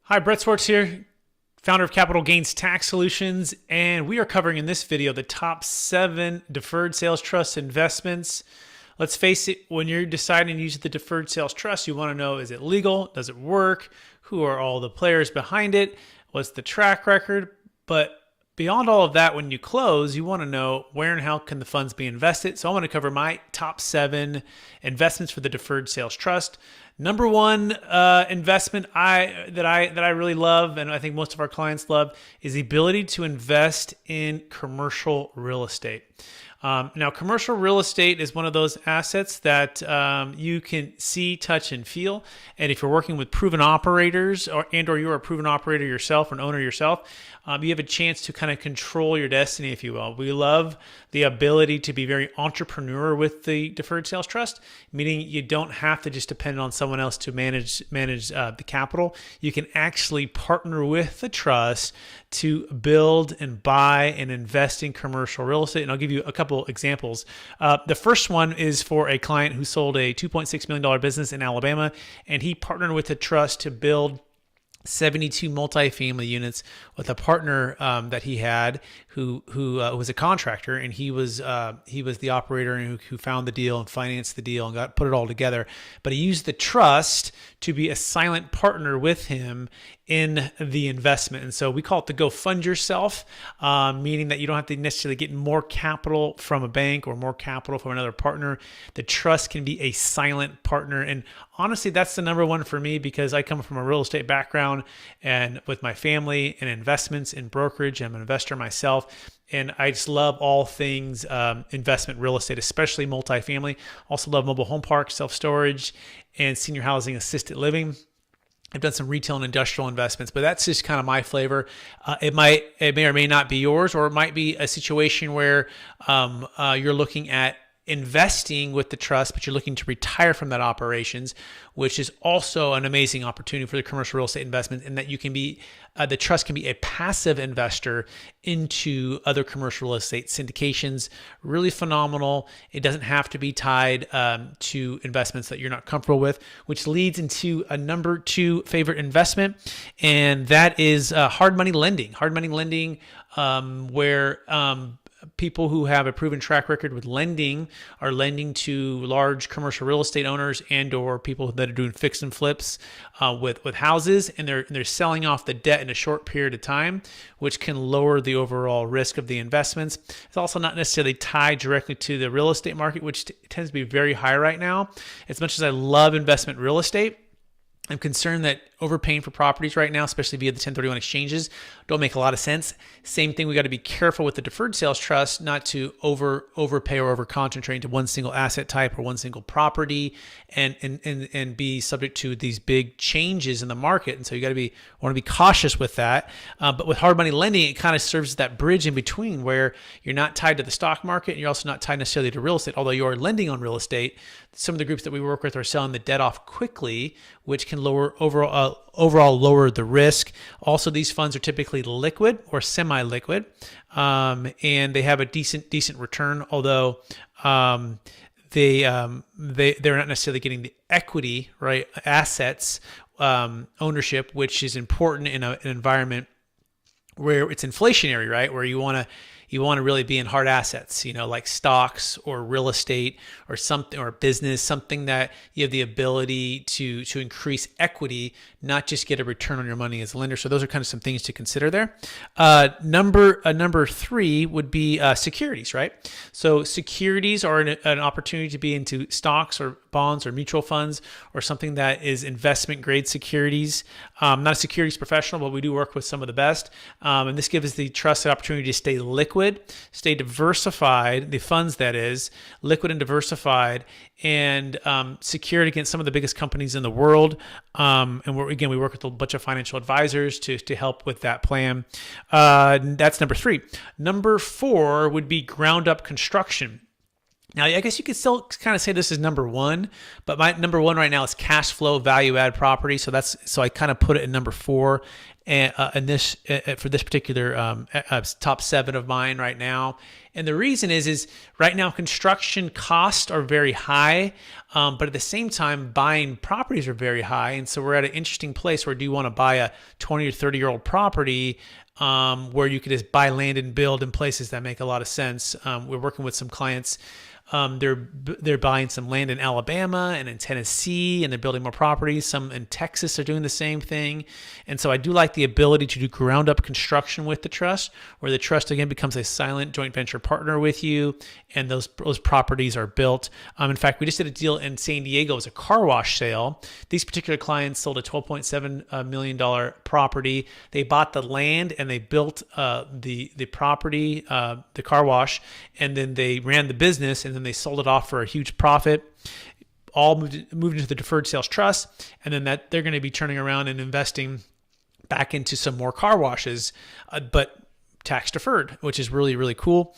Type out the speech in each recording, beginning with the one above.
Hi, Brett Swarts here, founder of Capital Gains Tax Solutions, and we are covering in this video the top 7 deferred sales trust investments. Let's face it, when you're deciding to use the deferred sales trust, you want to know, is it legal? Does it work? Who are all the players behind it? What's the track record? But beyond all of that, when you close, you want to know where and how can the funds be invested. So I want to cover my top 7 investments for the deferred sales trust. Number one investment that I really love, and I think most of our clients love, is the ability to invest in commercial real estate. Now, commercial real estate is one of those assets that you can see, touch, and feel. And if you're working with proven operators, or you're a proven operator yourself, or an owner yourself, you have a chance to kind of control your destiny, if you will. We love the ability to be very entrepreneur with the deferred sales trust, meaning you don't have to just depend on someone else to manage the capital. You can actually partner with the trust to build and buy and invest in commercial real estate. And I'll give you a couple examples. The first one is for a client who sold a $2.6 million business in Alabama, and he partnered with the trust to build 72 multifamily units with a partner that he had who was a contractor, and he was the operator and who found the deal and financed the deal and put it all together. But he used the trust to be a silent partner with him in the investment. And so we call it the go fund yourself, meaning that you don't have to necessarily get more capital from a bank or more capital from another partner. The trust can be a silent partner. And honestly, that's the number one for me, because I come from a real estate background and with my family and investments in brokerage. I'm an investor myself. And I just love all things investment real estate, especially multifamily. Also love mobile home parks, self-storage, and senior housing, assisted living. I've done some retail and industrial investments, but that's just kind of my flavor. It may or may not be yours, or it might be a situation where you're looking at investing with the trust, but you're looking to retire from that operations, which is also an amazing opportunity for the commercial real estate investment, in that you can be, the trust can be a passive investor into other commercial real estate syndications. Really phenomenal. It doesn't have to be tied to investments that you're not comfortable with, which leads into a number 2 favorite investment, and that is hard money lending. Hard money lending, where people who have a proven track record with lending are lending to large commercial real estate owners and or people that are doing fix and flips with houses, and they're selling off the debt in a short period of time, which can lower the overall risk of the investments. It's also not necessarily tied directly to the real estate market, which tends to be very high right now. As much as I love investment real estate, I'm concerned that overpaying for properties right now, especially via the 1031 exchanges, don't make a lot of sense. Same thing, we got to be careful with the deferred sales trust not to overpay or over concentrate into one single asset type or one single property, and be subject to these big changes in the market. And so you got to want to be cautious with that. But with hard money lending, it kind of serves as that bridge in between, where you're not tied to the stock market and you're also not tied necessarily to real estate. Although you are lending on real estate, some of the groups that we work with are selling the debt off quickly, which can overall lower the risk. Also, these funds are typically liquid or semi-liquid, and they have a decent return. Although they're not necessarily getting the equity, right, assets ownership, which is important in an environment where it's inflationary, right, where you want to really be in hard assets, like stocks or real estate or something, or a business, something that you have the ability to increase equity, not just get a return on your money as a lender. So those are kind of some things to consider there. Number 3 would be securities, right? So securities are an opportunity to be into stocks or bonds or mutual funds, or something that is investment grade securities. I'm not a securities professional, but we do work with some of the best. And this gives the trust the opportunity to stay liquid, stay diversified, the funds that is, liquid and diversified, and secured against some of the biggest companies in the world. And we work with a bunch of financial advisors to help with that plan. That's number 3. Number 4 would be ground up construction. Now, I guess you could still kind of say this is number one, but my number one right now is cash flow value add property. So I kind of put it in number four, and for this particular top seven of mine right now. And the reason is right now construction costs are very high, but at the same time buying properties are very high, and so we're at an interesting place where do you want to buy a 20 or 30-year-old property where you could just buy land and build in places that make a lot of sense. We're working with some clients. They're buying some land in Alabama and in Tennessee, and they're building more properties. Some in Texas are doing the same thing. And so I do like the ability to do ground up construction with the trust, where the trust again becomes a silent joint venture partner with you, and those properties are built. In fact, we just did a deal in San Diego. It was a car wash sale. These particular clients sold a $12.7 million property. They bought the land and they built the property, the car wash, and then they ran the business, and then they sold it off for a huge profit. All moved into the Deferred Sales Trust, and then that they're going to be turning around and investing back into some more car washes, but tax deferred, which is really, really cool.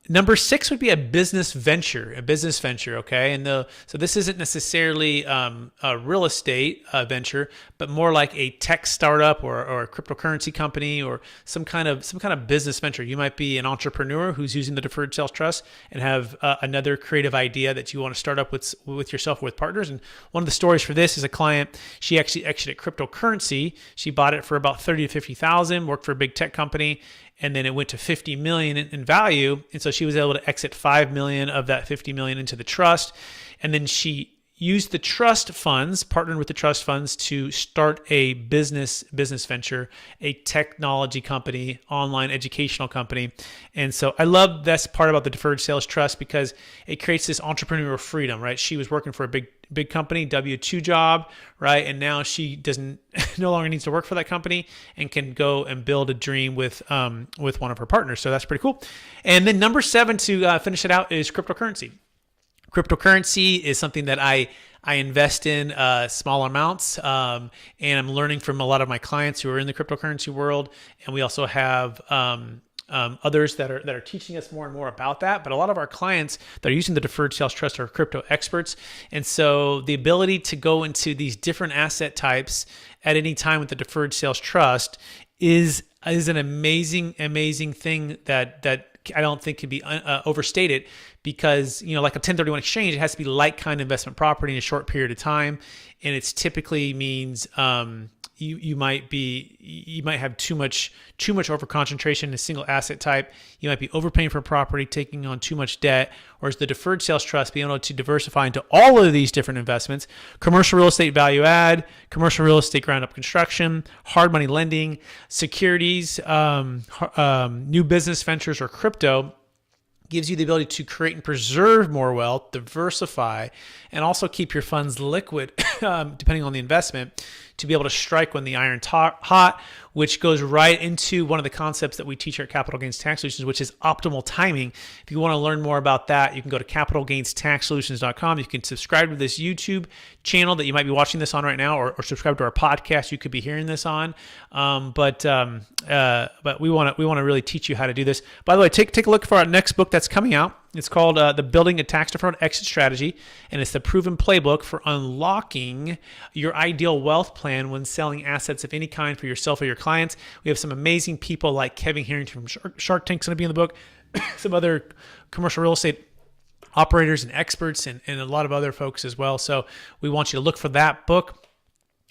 Number six would be a business venture, okay? And so this isn't necessarily a real estate venture, but more like a tech startup or a cryptocurrency company or some kind of business venture. You might be an entrepreneur who's using the Deferred Sales Trust and have another creative idea that you want to start up with yourself or with partners. And one of the stories for this is a client. She actually exited cryptocurrency. She bought it for about $30,000 to $50,000, worked for a big tech company, and then it went to $50 million in value. And so she was able to exit $5 million of that $50 million into the trust. And then she used the trust funds, partnered with the trust funds to start a business venture, a technology company, online educational company. And so I love this part about the Deferred Sales Trust because it creates this entrepreneurial freedom, right? She was working for a big company, W-2 job, right? And now she no longer needs to work for that company and can go and build a dream with one of her partners. So that's pretty cool. And then number seven to finish it out is cryptocurrency. Cryptocurrency is something that I invest in small amounts, and I'm learning from a lot of my clients who are in the cryptocurrency world. And we also have others that are teaching us more and more about that. But a lot of our clients that are using the Deferred Sales Trust are crypto experts. And so the ability to go into these different asset types at any time with the Deferred Sales Trust is an amazing thing that I don't think can be overstated, because like a 1031 exchange, it has to be like kind investment property in a short period of time, and it's typically means you might have too much over concentration in a single asset type. You might be overpaying for a property, taking on too much debt. Whereas the Deferred Sales Trust, being able to diversify into all of these different investments: commercial real estate value add, commercial real estate ground up construction, hard money lending, securities, new business ventures, or crypto, gives you the ability to create and preserve more wealth, diversify, and also keep your funds liquid, depending on the investment, to be able to strike when the iron's hot, which goes right into one of the concepts that we teach here at Capital Gains Tax Solutions, which is optimal timing. If you want to learn more about that, you can go to capitalgainstaxsolutions.com. You can subscribe to this YouTube channel that you might be watching this on right now, or subscribe to our podcast you could be hearing this on. But we want to really teach you how to do this. By the way, take a look for our next book that's coming out. It's called The Building a Tax Deferred Exit Strategy, and it's the proven playbook for unlocking your ideal wealth plan when selling assets of any kind for yourself or your clients. We have some amazing people like Kevin Harrington from Shark Tank's going to be in the book, some other commercial real estate operators and experts, and a lot of other folks as well. So we want you to look for that book.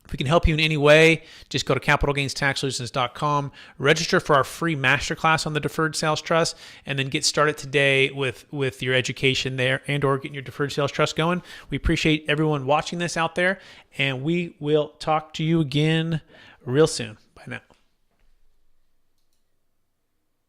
If we can help you in any way, just go to capitalgainstaxsolutions.com, register for our free masterclass on the Deferred Sales Trust, and then get started today with your education there and or getting your Deferred Sales Trust going. We appreciate everyone watching this out there, and we will talk to you again real soon. Bye now.